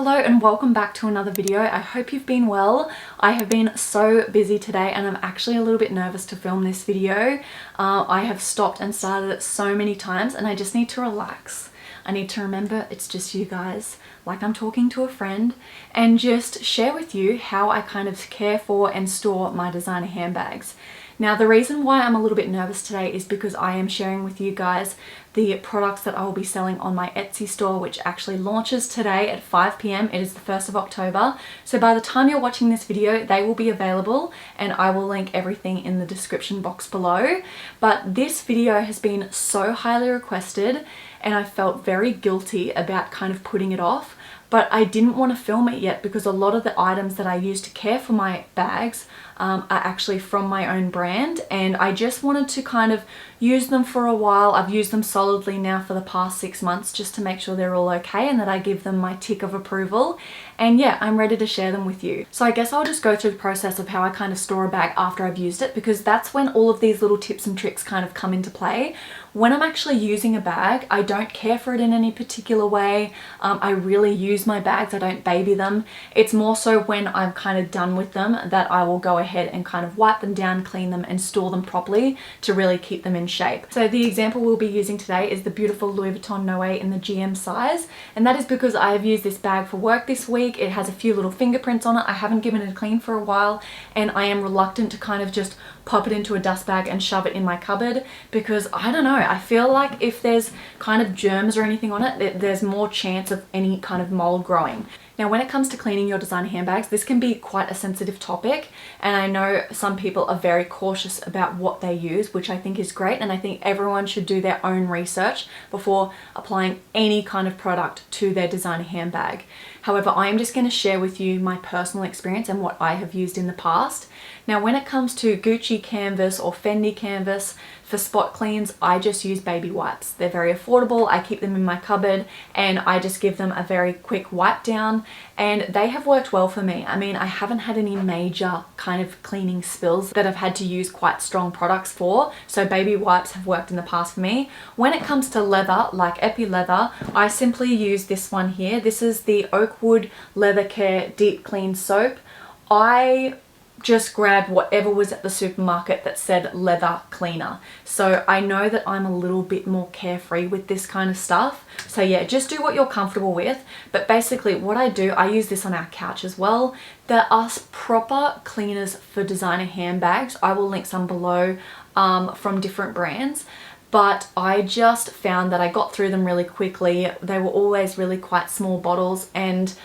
Hello and welcome back to another video. I hope you've been well. I have been so busy today and I'm actually a little bit nervous to film this video. I have stopped and started it so many times and I just need to relax. I need to remember it's just you guys, like I'm talking to a friend, and just share with you how I kind of care for and store my designer handbags. Now, the reason why I'm a little bit nervous today is because I am sharing with you guys the products that I will be selling on my Etsy store, which actually launches today at 5 p.m. It is the 1st of October. So by the time you're watching this video, they will be available and I will link everything in the description box below. But this video has been so highly requested and I felt very guilty about kind of putting it off. But I didn't want to film it yet because a lot of the items that I use to care for my bags are actually from my own brand, and I just wanted to kind of use them for a while. I've used them solidly now for the past 6 months just to make sure they're all okay and that I give them my tick of approval. And yeah, I'm ready to share them with you. So I guess I'll just go through the process of how I kind of store a bag after I've used it, because that's when all of these little tips and tricks kind of come into play. When I'm actually using a bag, I don't care for it in any particular way. I really use my bags, I don't baby them. It's more so when I'm kind of done with them that I will go ahead and kind of wipe them down, clean them and store them properly to really keep them in shape. So the example we'll be using today is the beautiful Louis Vuitton Noe in the GM size, and that is because I have used this bag for work this week. It has a few little fingerprints on it. I haven't given it a clean for a while and I am reluctant to kind of just pop it into a dust bag and shove it in my cupboard because I don't know, I feel like if there's kind of germs or anything on it, there's more chance of any kind of mold growing. Now, when it comes to cleaning your designer handbags, this can be quite a sensitive topic, and I know some people are very cautious about what they use, which I think is great, and I think everyone should do their own research before applying any kind of product to their designer handbag. However, I am just going to share with you my personal experience and what I have used in the past. Now, when it comes to Gucci canvas or Fendi canvas, for spot cleans, I just use baby wipes. They're very affordable. I keep them in my cupboard and I just give them a very quick wipe down, and they have worked well for me. I mean, I haven't had any major kind of cleaning spills that I've had to use quite strong products for, so baby wipes have worked in the past for me. When it comes to leather, like Epi Leather, I simply use this one here. This is the Oakwood Leather Care Deep Clean Soap. I just grabbed whatever was at the supermarket that said leather cleaner. So I know that I'm a little bit more carefree with this kind of stuff. So yeah, just do what you're comfortable with. But basically what I do, I use this on our couch as well. There are proper cleaners for designer handbags. I will link some below from different brands. But I just found that I got through them really quickly. They were always really quite small bottles, and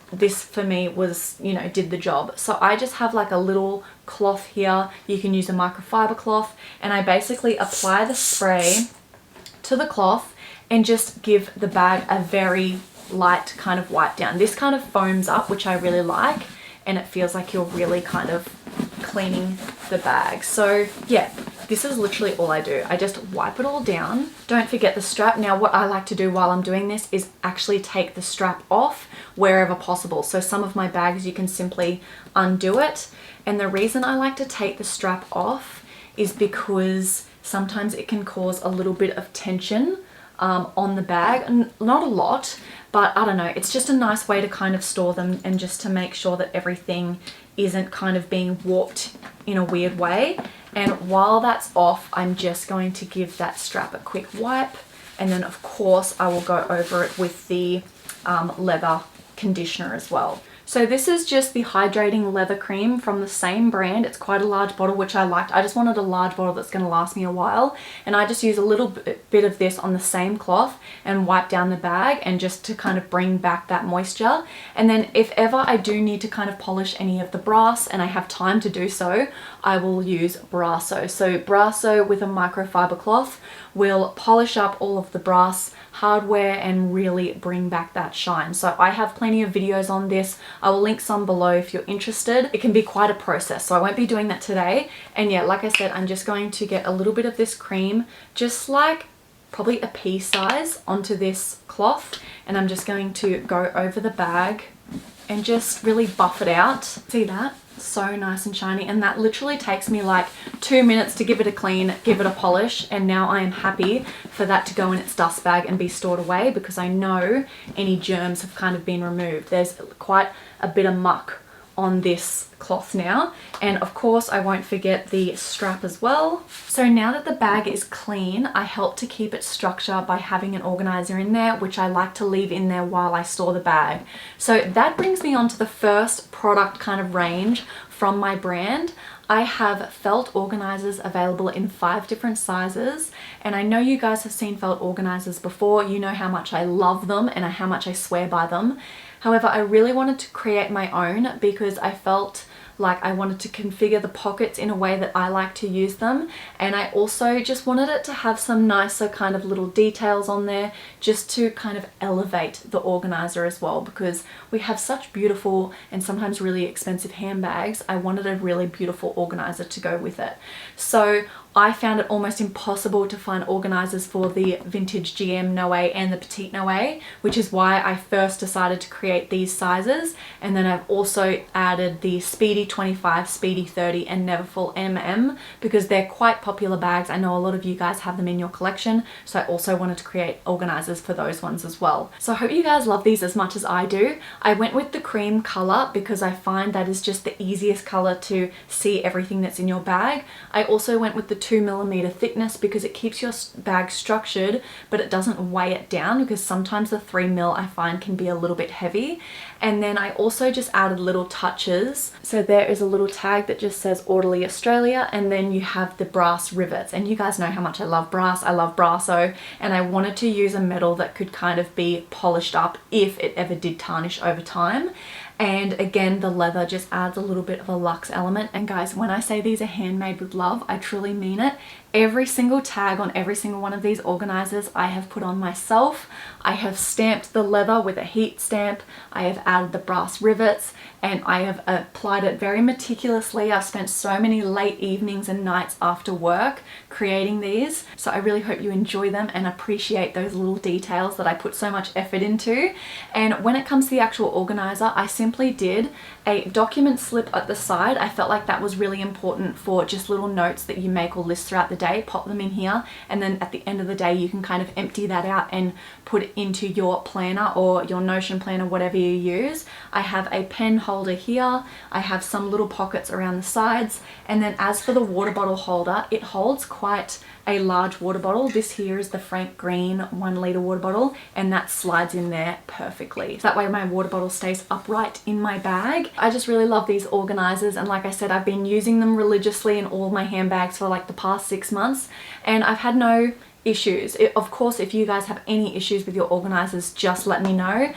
this for me was, you know, did the job. So I just have like a little cloth here. You can use a microfiber cloth, and I basically apply the spray to the cloth and just give the bag a very light kind of wipe down. This kind of foams up, which I really like, and it feels like you're really kind of cleaning the bag. So yeah, this is literally all I do. I just wipe it all down. Don't forget the strap. Now, what I like to do while I'm doing this is actually take the strap off wherever possible. So some of my bags, you can simply undo it. And the reason I like to take the strap off is because sometimes it can cause a little bit of tension on the bag. Not a lot, but I don't know. It's just a nice way to kind of store them and just to make sure that everything isn't kind of being warped in a weird way. And while that's off, I'm just going to give that strap a quick wipe. And then of course I will go over it with the leather conditioner as well. So this is just the hydrating leather cream from the same brand. It's quite a large bottle, which I liked. I just wanted a large bottle that's going to last me a while. And I just use a little bit of this on the same cloth and wipe down the bag, and just to kind of bring back that moisture. And then if ever I do need to kind of polish any of the brass and I have time to do so, I will use Brasso. So Brasso with a microfiber cloth will polish up all of the brass hardware and really bring back that shine. So I have plenty of videos on this. I will link some below if you're interested. It can be quite a process, so I won't be doing that today. And yeah, like I said, I'm just going to get a little bit of this cream, just like probably a pea size, onto this cloth, and I'm just going to go over the bag and just really buff it out. See that? So nice and shiny, and that literally takes me like 2 minutes to give it a clean, give it a polish, and now I am happy for that to go in its dust bag and be stored away because I know any germs have kind of been removed. There's quite a bit of muck on this cloth now, and of course I won't forget the strap as well. So now that the bag is clean, I help to keep its structure by having an organizer in there, which I like to leave in there while I store the bag. So that brings me on to the first product kind of range from my brand. I have felt organizers available in 5 different sizes, and I know you guys have seen felt organizers before. You know how much I love them and how much I swear by them. However, I really wanted to create my own because I felt like I wanted to configure the pockets in a way that I like to use them, and I also just wanted it to have some nicer kind of little details on there just to kind of elevate the organizer as well, because we have such beautiful and sometimes really expensive handbags. I wanted a really beautiful organizer to go with it. So I found it almost impossible to find organizers for the vintage GM Noe and the petite Noe, which is why I first decided to create these sizes. And then I've also added the Speedy 25, Speedy 30 and Neverfull MM because they're quite popular bags. I know a lot of you guys have them in your collection, so I also wanted to create organizers for those ones as well. So I hope you guys love these as much as I do. I went with the cream color because I find that is just the easiest color to see everything that's in your bag. I also went with the 2mm thickness because it keeps your bag structured, but it doesn't weigh it down, because sometimes the 3mm I find can be a little bit heavy. And then I also just added little touches. So there is a little tag that just says Orderly Australia, and then you have the brass rivets. And you guys know how much I love brass. I love Brasso, and I wanted to use a metal that could kind of be polished up if it ever did tarnish over time. And again, the leather just adds a little bit of a luxe element. And guys, when I say these are handmade with love, I truly mean it. Every single tag on every single one of these organizers I have put on myself. I have stamped the leather with a heat stamp. I have added the brass rivets, and I have applied it very meticulously. I've spent so many late evenings and nights after work creating these. So I really hope you enjoy them and appreciate those little details that I put so much effort into. And when it comes to the actual organizer, I simply did a document slip at the side. I felt like that was really important for just little notes that you make or list throughout the day. Pop them in here, and then at the end of the day you can kind of empty that out and put it into your planner or your Notion planner, whatever you use. I have a pen holder here. I have some little pockets around the sides, and then as for the water bottle holder, it holds quite a large water bottle. This here is the Frank Green 1 litre water bottle, and that slides in there perfectly. So that way my water bottle stays upright in my bag. I just really love these organizers, and like I said, I've been using them religiously in all my handbags for like the past 6 months, and I've had no issues. Of course, if you guys have any issues with your organizers, just let me know,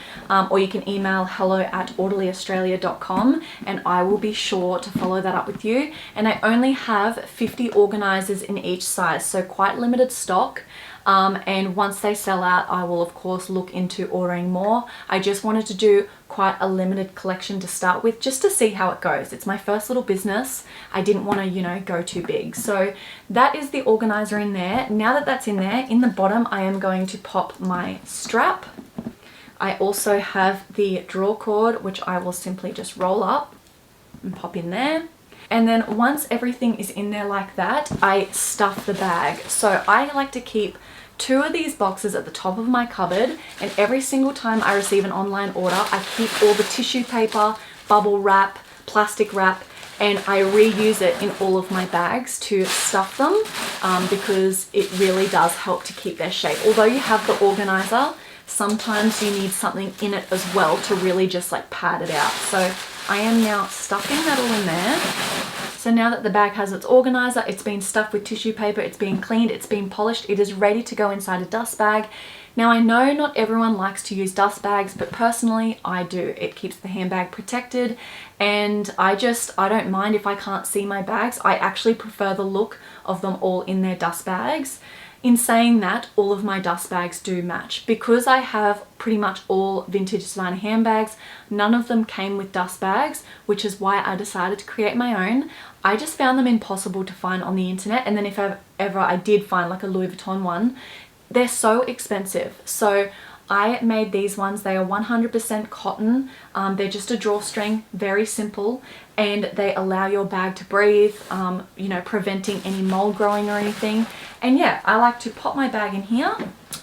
or you can email hello@orderlyaustralia.com and I will be sure to follow that up with you. And I only have 50 organizers in each size, so quite limited stock. And once they sell out, I will of course look into ordering more. I just wanted to do quite a limited collection to start with, just to see how it goes. It's my first little business. I didn't want to, you know, go too big. So that is the organizer in there. Now that that's in there, in the bottom, I am going to pop my strap. I also have the drawer cord, which I will simply just roll up and pop in there. And then once everything is in there like that, I stuff the bag. So I like to keep 2 of these boxes at the top of my cupboard, and every single time I receive an online order, I keep all the tissue paper, bubble wrap, plastic wrap, and I reuse it in all of my bags to stuff them, because it really does help to keep their shape. Although you have the organizer, sometimes you need something in it as well to really just like pad it out. So I am now stuffing that all in there. So now that the bag has its organizer, it's been stuffed with tissue paper, it's been cleaned, it's been polished, it is ready to go inside a dust bag. Now I know not everyone likes to use dust bags, but personally I do. It keeps the handbag protected, and I don't mind if I can't see my bags. I actually prefer the look of them all in their dust bags. In saying that, all of my dust bags do match. Because I have pretty much all vintage designer handbags, none of them came with dust bags, which is why I decided to create my own. I just found them impossible to find on the internet, and then if ever I did find like a Louis Vuitton one, they're so expensive. So I made these ones. They are 100% cotton. They're just a drawstring, very simple, and they allow your bag to breathe, you know, preventing any mold growing or anything. And yeah, I like to pop my bag in here.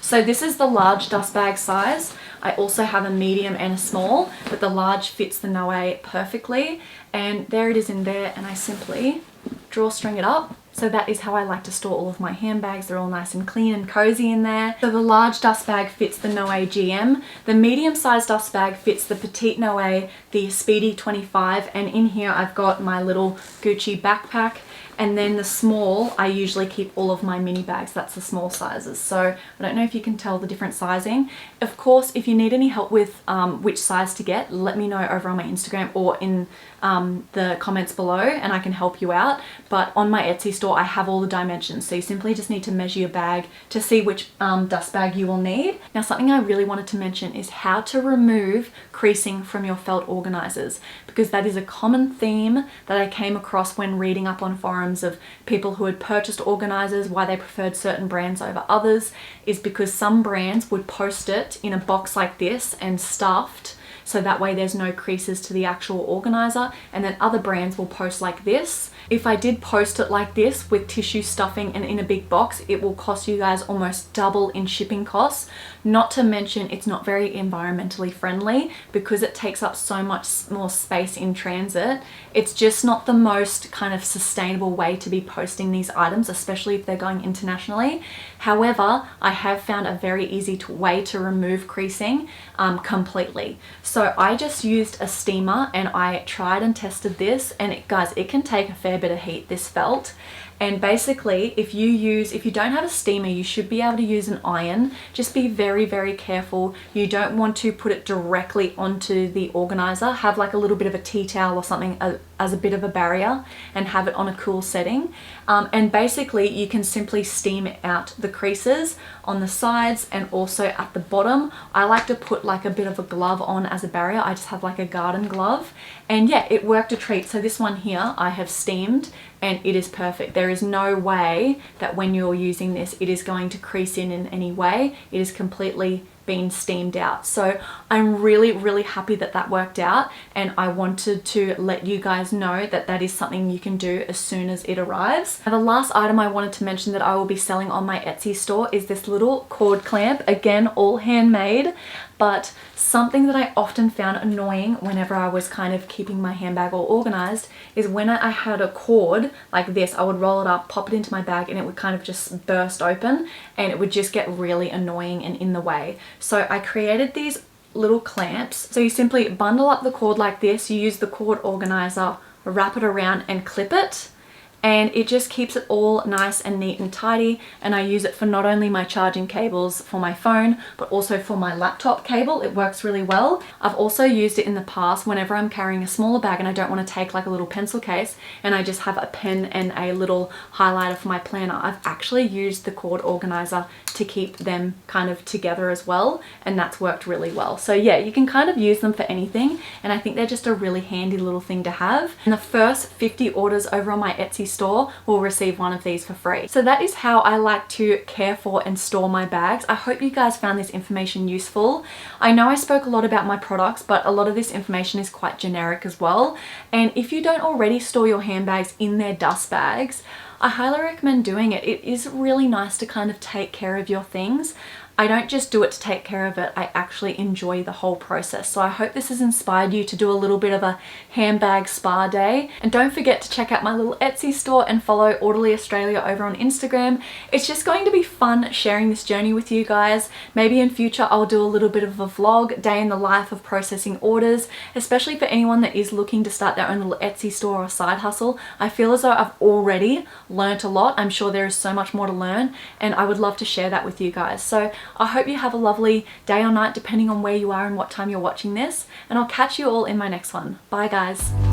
So this is the large dust bag size. I also have a medium and a small, but the large fits the Noe perfectly. And there it is in there, and I simply drawstring it up. So that is how I like to store all of my handbags. They're all nice and clean and cozy in there. So the large dust bag fits the Noe GM. The medium-sized dust bag fits the Petite Noe, the Speedy 25. And in here I've got my little Gucci backpack. And then the small, I usually keep all of my mini bags. That's the small sizes. So I don't know if you can tell the different sizing. Of course, if you need any help with which size to get, let me know over on my Instagram or in the comments below, and I can help you out. But on my Etsy store, I have all the dimensions. So you simply just need to measure your bag to see which dust bag you will need. Now, something I really wanted to mention is how to remove creasing from your felt organizers, because that is a common theme that I came across when reading up on forums of people who had purchased organizers, why they preferred certain brands over others, is because some brands would post it in a box like this and stuffed, so that way there's no creases to the actual organizer, and then other brands will post like this. If I did post it like this with tissue stuffing and in a big box, it will cost you guys almost double in shipping costs. Not to mention it's not very environmentally friendly because it takes up so much more space in transit. It's just not the most kind of sustainable way to be posting these items, especially if they're going internationally. However, I have found a very easy way to remove creasing completely. So I just used a steamer and I tried and tested this, and guys, it can take a fair bit of heat, this felt. And basically, if you don't have a steamer, you should be able to use an iron. Just be very, very careful. You don't want to put it directly onto the organizer. Have like a little bit of a tea towel or something as a bit of a barrier and have it on a cool setting. And basically, you can simply steam out the creases on the sides and also at the bottom. I like to put like a bit of a glove on as a barrier. I just have like a garden glove. And yeah, it worked a treat. So this one here, I have steamed, and it is perfect. There is no way that when you're using this, it is going to crease in any way. It is completely been steamed out. So I'm really, really happy that that worked out, and I wanted to let you guys know that that is something you can do as soon as it arrives. Now, the last item I wanted to mention that I will be selling on my Etsy store is this little cord clamp. Again, all handmade, but something that I often found annoying whenever I was kind of keeping my handbag all organized is when I had a cord like this, I would roll it up, pop it into my bag, and it would kind of just burst open, and it would just get really annoying and in the way. So I created these little clamps. So you simply bundle up the cord like this, you use the cord organizer, wrap it around and clip it. And it just keeps it all nice and neat and tidy, and I use it for not only my charging cables for my phone but also for my laptop cable. It works really well. I've also used it in the past whenever I'm carrying a smaller bag and I don't want to take like a little pencil case and I just have a pen and a little highlighter for my planner. I've actually used the cord organizer to keep them kind of together as well, and that's worked really well. So yeah, you can kind of use them for anything, and I think they're just a really handy little thing to have. And the first 50 orders over on my Etsy store will receive one of these for free. So that is how I like to care for and store my bags. I hope you guys found this information useful. I know I spoke a lot about my products, but a lot of this information is quite generic as well. And if you don't already store your handbags in their dust bags, I highly recommend doing it. It is really nice to kind of take care of your things. I don't just do it to take care of it, I actually enjoy the whole process. So I hope this has inspired you to do a little bit of a handbag spa day. And don't forget to check out my little Etsy store and follow Orderly Australia over on Instagram. It's just going to be fun sharing this journey with you guys. Maybe in future I'll do a little bit of a vlog, day in the life of processing orders, especially for anyone that is looking to start their own little Etsy store or side hustle. I feel as though I've already learnt a lot. I'm sure there is so much more to learn, and I would love to share that with you guys. So I hope you have a lovely day or night depending on where you are and what time you're watching this, and I'll catch you all in my next one. Bye guys.